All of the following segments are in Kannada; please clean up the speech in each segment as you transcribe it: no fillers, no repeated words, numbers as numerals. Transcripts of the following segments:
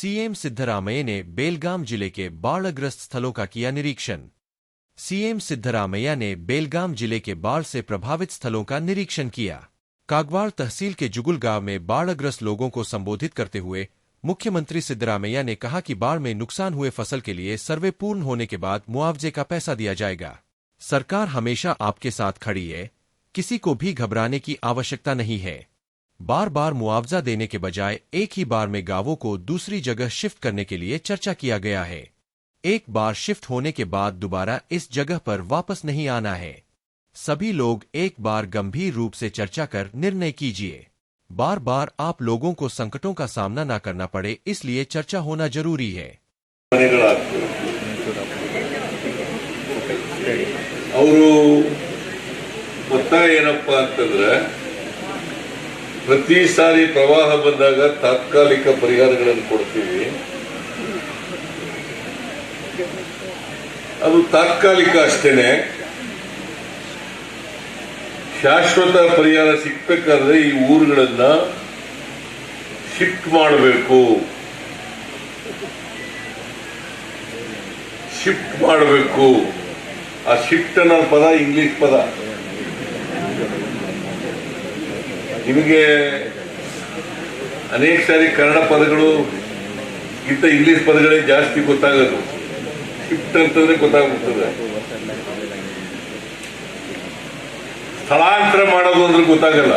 सीएम सिद्धरामैया ने बेलगाम जिले के बाढ़ग्रस्त स्थलों का किया निरीक्षण। सीएम सिद्धरामैया ने बेलगाम जिले के बाढ़ से प्रभावित स्थलों का निरीक्षण किया। कागवाड़ तहसील के जुगुल गांव में बाढ़ग्रस्त लोगों को संबोधित करते हुए मुख्यमंत्री सिद्धरामैया ने कहा कि बाढ़ में नुकसान हुए फसल के लिए सर्वे पूर्ण होने के बाद मुआवजे का पैसा दिया जाएगा। सरकार हमेशा आपके साथ खड़ी है, किसी को भी घबराने की आवश्यकता नहीं है। बार बार मुआवजा देने के बजाय एक ही बार में गांवों को दूसरी जगह शिफ्ट करने के लिए चर्चा किया गया है। एक बार शिफ्ट होने के बाद दोबारा इस जगह पर वापस नहीं आना है। सभी लोग एक बार गंभीर रूप से चर्चा कर निर्णय कीजिए। बार बार आप लोगों को संकटों का सामना न करना पड़े, इसलिए चर्चा होना जरूरी है। ಪ್ರತಿ ಸಾರಿ ಪ್ರವಾಹ ಬಂದಾಗ ತಾತ್ಕಾಲಿಕ ಪರಿಹಾರಗಳನ್ನು ಕೊಡ್ತೀವಿ. ಅದು ತಾತ್ಕಾಲಿಕ ಅಷ್ಟೇನೆ. ಶಾಶ್ವತ ಪರಿಹಾರ ಸಿಗಬೇಕಾದ್ರೆ ಈ ಊರುಗಳನ್ನ ಶಿಫ್ಟ್ ಮಾಡಬೇಕು. ಆ ಶಿಫ್ಟ್ ಅನ್ನೋ ಪದ ಇಂಗ್ಲಿಷ್ ಪದ. ನಿಮಗೆ ಅನೇಕ ಸಾರಿ ಕನ್ನಡ ಪದಗಳು ಗಿಂತ ಇಂಗ್ಲಿಷ್ ಪದಗಳೇ ಜಾಸ್ತಿ ಗೊತ್ತಾಗೋದು. ಶಿಫ್ಟ್ ಅಂತಂದ್ರೆ ಗೊತ್ತಾಗ್ಬಿಡ್ತದೆ. ಸ್ಥಳಾಂತರ ಮಾಡೋದು ಅಂದ್ರೆ ಗೊತ್ತಾಗಲ್ಲ.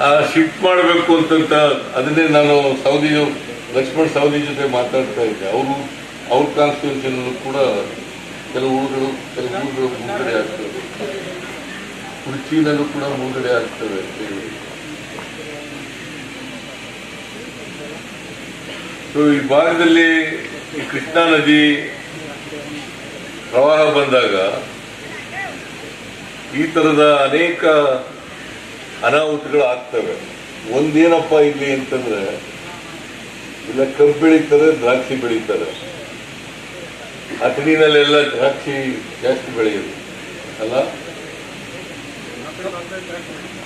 ಆ ಶಿಫ್ಟ್ ಮಾಡಬೇಕು ಅಂತಂತ ಅದನ್ನೇ ನಾನು ಲಕ್ಷ್ಮಣ್ ಸವದಿ ಜೊತೆ ಮಾತಾಡ್ತಾ ಇದ್ದೆ. ಅವ್ರ ಕಾನ್ಸ್ಟಿಟ್ಯೂಷನ್ ಕೂಡ ಕೆಲವು ಊರುಗಳು ಮುನ್ನಡೆ ಆಗ್ತವೆ, ಕುರ್ಚಿನಲ್ಲೂ ಕೂಡ ಮುನ್ನಡೆ ಆಗ್ತವೆ ಅಂತೇಳಿ. ಈ ಭಾಗದಲ್ಲಿ ಈ ಕೃಷ್ಣಾ ನದಿ ಪ್ರವಾಹ ಬಂದಾಗ ಈ ತರದ ಅನೇಕ ಅನಾಹುತಗಳು ಆಗ್ತವೆ. ಒಂದೇನಪ್ಪ ಇಲ್ಲಿ ಅಂತಂದ್ರೆ, ಇಲ್ಲ ಕಬ್ಬು ಬೆಳೀತಾರೆ, ದ್ರಾಕ್ಷಿ ಬೆಳೀತಾರೆ. ಅಥಣಿನಲ್ಲೆಲ್ಲ ದ್ರಾಕ್ಷಿ ಜಾಸ್ತಿ ಬೆಳೆಯೋದು ಅಲ್ಲ,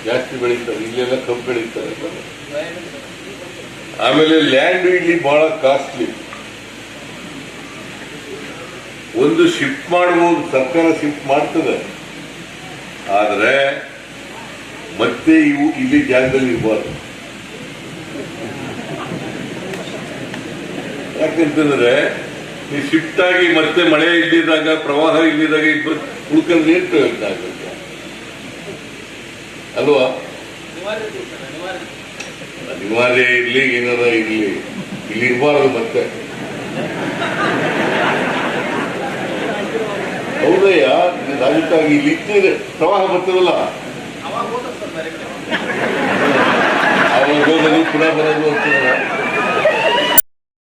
ಜಾಸ್ತಿ ಬೆಳೀತಾರೆ. ಇಲ್ಲೆಲ್ಲ ಕಬ್ಬು ಬೆಳೀತಾರೆ. ಆಮೇಲೆ ಲ್ಯಾಂಡ್ ಇಲ್ಲಿ ಬಹಳ ಕಾಸ್ಟ್ಲಿ. ಒಂದು ಶಿಫ್ಟ್ ಮಾಡಬಹುದು, ಸರ್ಕಾರ ಶಿಫ್ಟ್ ಮಾಡ್ತದೆ, ಆದರೆ ಮತ್ತೆ ಇವು ಇಲ್ಲಿ ಜಾಗದಲ್ಲಿ ಇರಬಾರ್ದು. ಯಾಕಂತಂದ್ರೆ ಈ ಶಿಫ್ಟ್ ಆಗಿ ಮತ್ತೆ ಮಳೆ ಇಲ್ಲಿದ್ದಾಗ, ಪ್ರವಾಹ ಇಲ್ಲಿದ್ದಾಗ ಉಳ್ಕೊಂಡ್ರೆ ಏನ್ ಪ್ರಯೋಜನ ಆಗುತ್ತೆ ಅಲ್ವಾ? ಅನಿವಾರ್ಯ ಇರ್ಲಿ, ಏನಾರ ಇರ್ಲಿ, ಇಲ್ಲಿ ಇರಬಾರ್ದು ಮತ್ತೆ. ಹೌದಯ್ಯ, ರಾಜಕಾಗಿ ಇಲ್ಲಿ ಇಟ್ಟಿದ್ರೆ ಪ್ರವಾಹ ಬರ್ತದಲ್ಲ, ಅವಾಗ ಹೋಗೋದು ಪುನಃ ಬರೋದು ಅಂತಂದ್ರೆ